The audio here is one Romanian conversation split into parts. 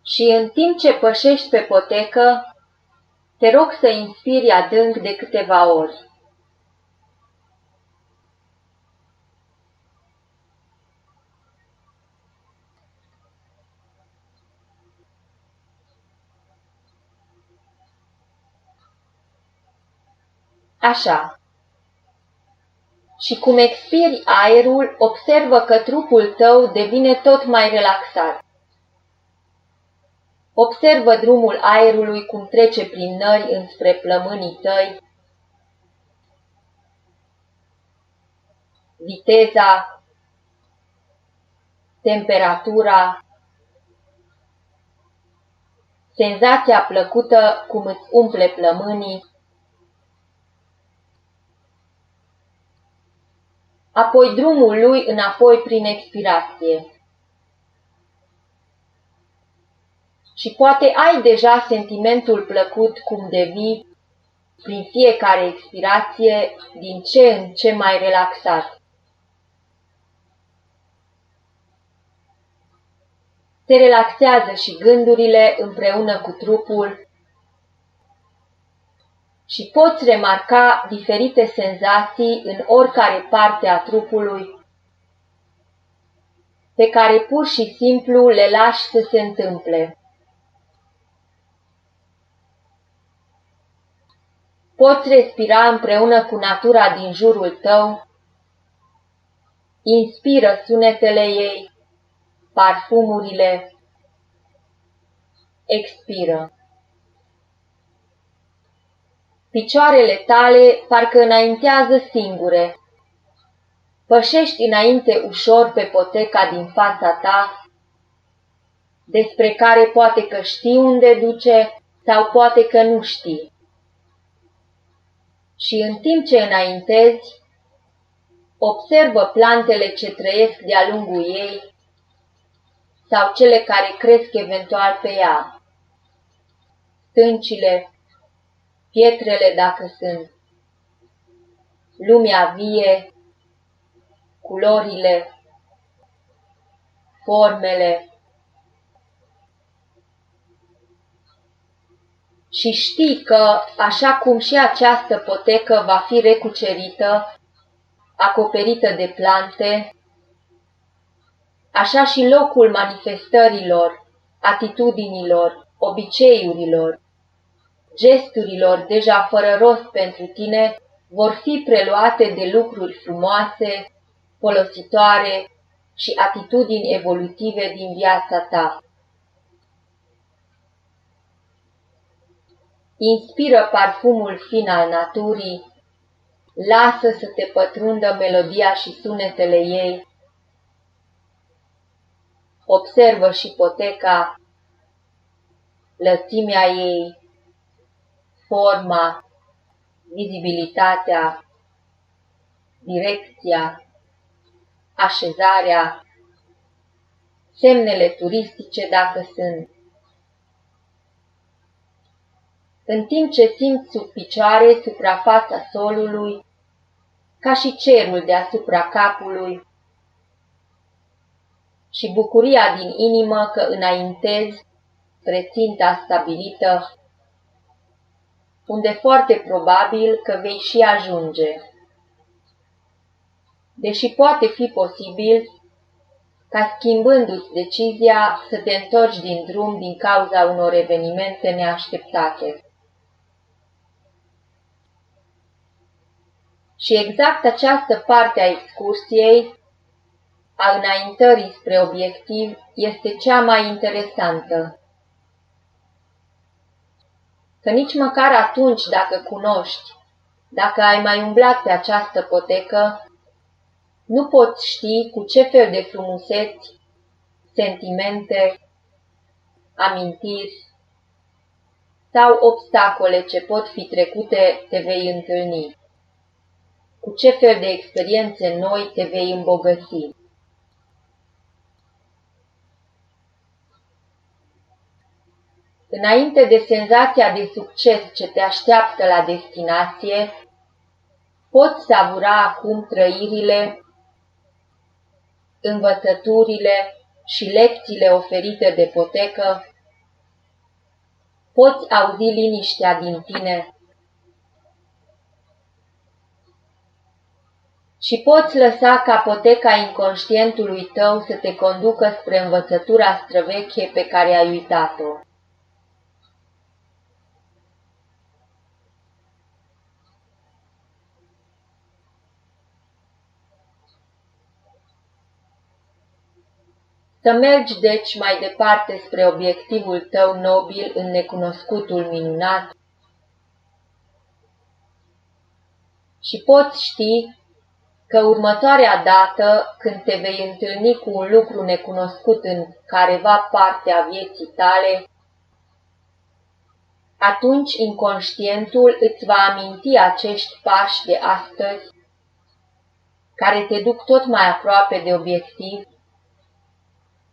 Și în timp ce pășești pe potecă, te rog să inspiri adânc de câteva ori. Așa. Și cum expiri aerul, observă că trupul tău devine tot mai relaxat. Observă drumul aerului cum trece prin nări înspre plămânii tăi, viteza, temperatura, senzația plăcută cum îți umple plămânii, apoi drumul lui înapoi prin expirație. Și poate ai deja sentimentul plăcut cum devii, prin fiecare expirație, din ce în ce mai relaxat. Se relaxează și gândurile împreună cu trupul și poți remarca diferite senzații în oricare parte a trupului, pe care pur și simplu le lași să se întâmple. Poți respira împreună cu natura din jurul tău, inspiră sunetele ei, parfumurile, expiră. Picioarele tale parcă înaintează singure. Pășești înainte ușor pe poteca din fața ta, despre care poate că știi unde duce sau poate că nu știi. Și în timp ce înaintezi, observă plantele ce trăiesc de-a lungul ei sau cele care cresc eventual pe ea, stâncile, pietrele dacă sunt, lumea vie, culorile, formele. Și știi că, așa cum și această potecă va fi recucerită, acoperită de plante, așa și locul manifestărilor, atitudinilor, obiceiurilor, gesturilor deja fără rost pentru tine vor fi preluate de lucruri frumoase, folositoare și atitudini evolutive din viața ta. Inspiră parfumul fin al naturii, lasă să te pătrundă melodia și sunetele ei. Observă și poteca, lățimea ei, forma, vizibilitatea, direcția, așezarea, semnele turistice dacă sunt. În timp ce simți sub picioare suprafața solului, ca și cerul deasupra capului, și bucuria din inimă că înaintezi spre ținta stabilită, unde foarte probabil că vei și ajunge. Deși poate fi posibil ca schimbându-ți decizia să te întorci din drum din cauza unor evenimente neașteptate. Și exact această parte a excursiei, a înaintării spre obiectiv, este cea mai interesantă. Că nici măcar atunci dacă cunoști, dacă ai mai umblat pe această potecă, nu poți ști cu ce fel de frumuseți, sentimente, amintiri sau obstacole ce pot fi trecute te vei întâlni, cu ce fel de experiențe noi te vei îmbogăți. Înainte de senzația de succes ce te așteaptă la destinație, poți savura acum trăirile, învățăturile și lecțiile oferite de potecă Poți auzi liniștea din tine și poți lăsa ca poteca inconștientului tău să te conducă spre învățătura străveche pe care ai uitat-o. Să mergi deci mai departe spre obiectivul tău nobil în necunoscutul minunat și poți ști că următoarea dată când te vei întâlni cu un lucru necunoscut în careva parte a vieții tale, atunci inconștientul îți va aminti acești pași de astăzi care te duc tot mai aproape de obiectiv,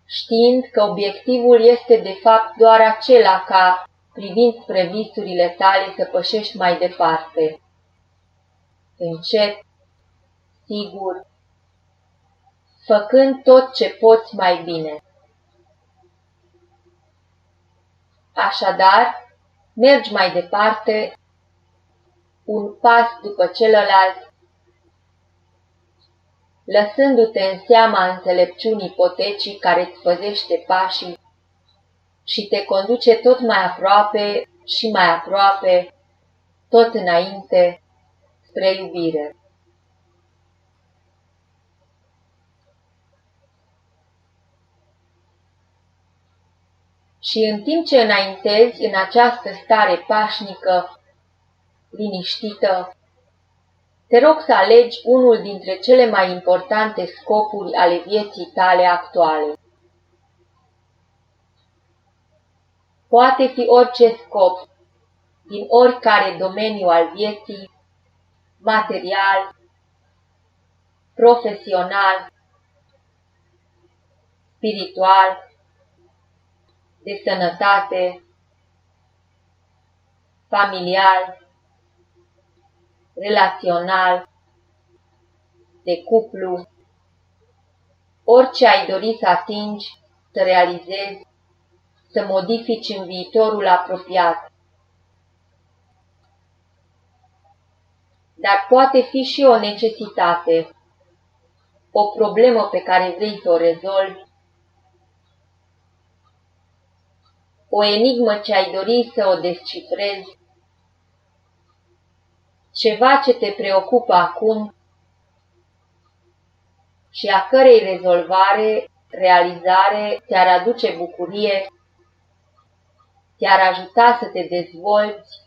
știind că obiectivul este de fapt doar acela ca, privind spre visurile tale, să pășești mai departe. Încet, sigur, făcând tot ce poți mai bine. Așadar, mergi mai departe, un pas după celălalt, lăsându-te în seama înțelepciunii potecii care îți păzește pașii și te conduce tot mai aproape și mai aproape, tot înainte, spre iubire. Și în timp ce înaintezi în această stare pașnică, liniștită, te rog să alegi unul dintre cele mai importante scopuri ale vieții tale actuale. Poate fi orice scop, din oricare domeniu al vieții, material, profesional, spiritual, de sănătate, familial, relațional, de cuplu, orice ai dori să atingi, să realizezi, să modifici în viitorul apropiat. Dar poate fi și o necesitate, o problemă pe care vrei să o rezolvi, o enigmă ce ai dori să o descifrezi, ceva ce te preocupă acum și a cărei rezolvare, realizare ți-ar aduce bucurie, ți-ar ajuta să te dezvolți,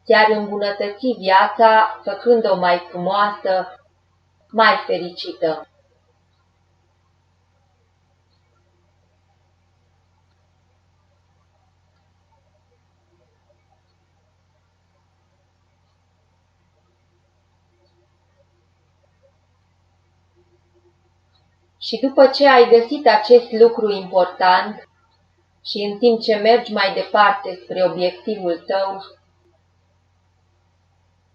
ți-ar îmbunătăți viața făcând-o mai frumoasă, mai fericită. Și după ce ai găsit acest lucru important și în timp ce mergi mai departe spre obiectivul tău,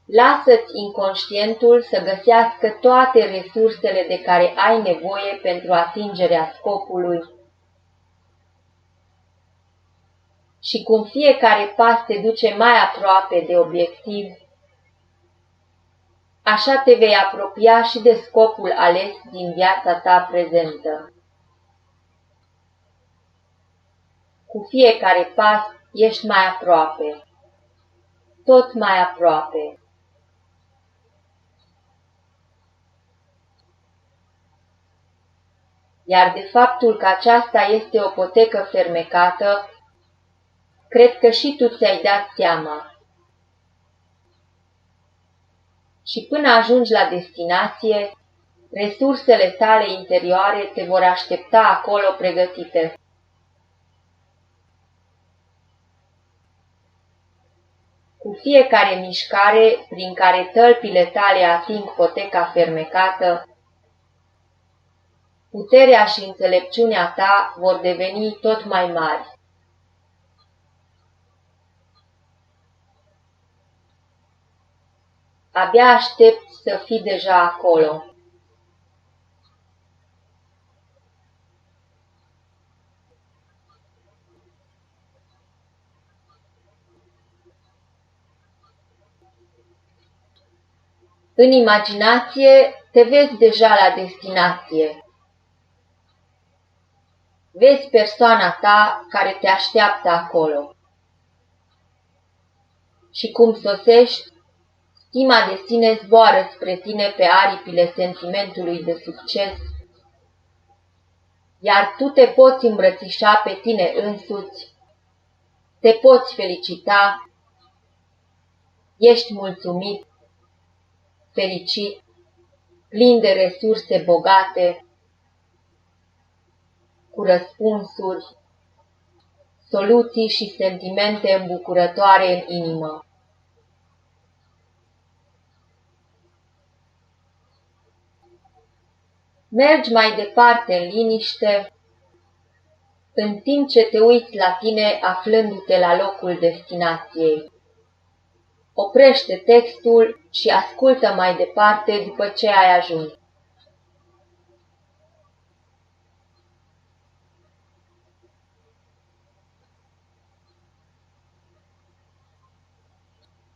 lasă-ți inconștientul să găsească toate resursele de care ai nevoie pentru atingerea scopului. Și cum fiecare pas te duce mai aproape de obiectiv, așa te vei apropia și de scopul ales din viața ta prezentă. Cu fiecare pas ești mai aproape, tot mai aproape. Iar de faptul că aceasta este o potecă fermecată, cred că și tu ți-ai dat seama. Și până ajungi la destinație, resursele tale interioare te vor aștepta acolo pregătite. Cu fiecare mișcare prin care tălpile tale ating poteca fermecată, puterea și înțelepciunea ta vor deveni tot mai mari. Abia aștept să fii deja acolo. În imaginație te vezi deja la destinație. Vezi persoana ta care te așteaptă acolo. Și cum sosești, stima de sine zboară spre tine pe aripile sentimentului de succes, iar tu te poți îmbrățișa pe tine însuți, te poți felicita, ești mulțumit, fericit, plin de resurse bogate, cu răspunsuri, soluții și sentimente îmbucurătoare în inimă. Mergi mai departe în liniște, în timp ce te uiți la tine aflându-te la locul destinației. Oprește textul și ascultă mai departe după ce ai ajuns.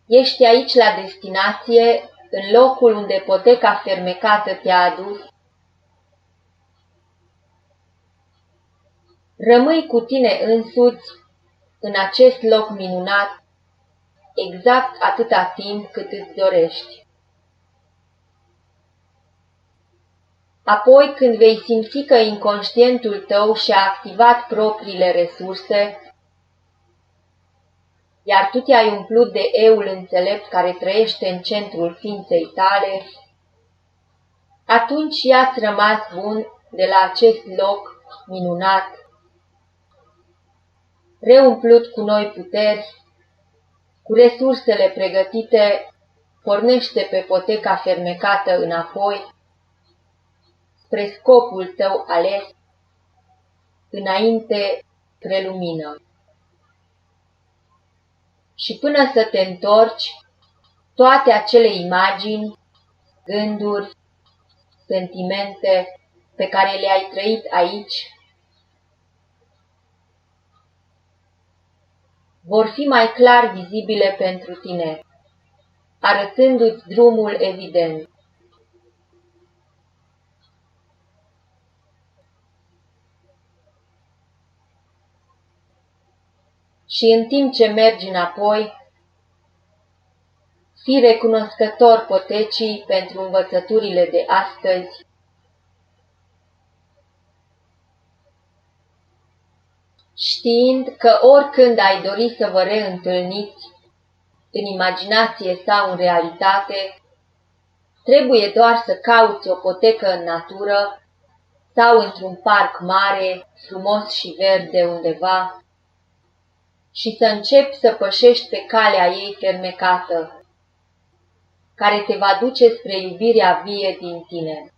Ești aici la destinație, în locul unde poteca fermecată te-a adus. Rămâi cu tine însuți în acest loc minunat, exact atâta timp cât îți dorești. Apoi, când vei simți că inconștientul tău și-a activat propriile resurse, iar tu te-ai umplut de eul înțelept care trăiește în centrul ființei tale, atunci ia-ți rămas bun de la acest loc minunat, reumplut cu noi puteri, cu resursele pregătite, pornește pe poteca fermecată înapoi, spre scopul tău ales, înainte spre lumină. Și până să te întorci, toate acele imagini, gânduri, sentimente pe care le-ai trăit aici, vor fi mai clar vizibile pentru tine, arătându-ți drumul evident. Și în timp ce mergi înapoi, fii recunoscător potecii pentru învățăturile de astăzi, știind că oricând ai dori să vă reîntâlniți, în imaginație sau în realitate, trebuie doar să cauți o potecă în natură sau într-un parc mare, frumos și verde undeva, și să începi să pășești pe calea ei fermecată, care te va duce spre iubirea vie din tine.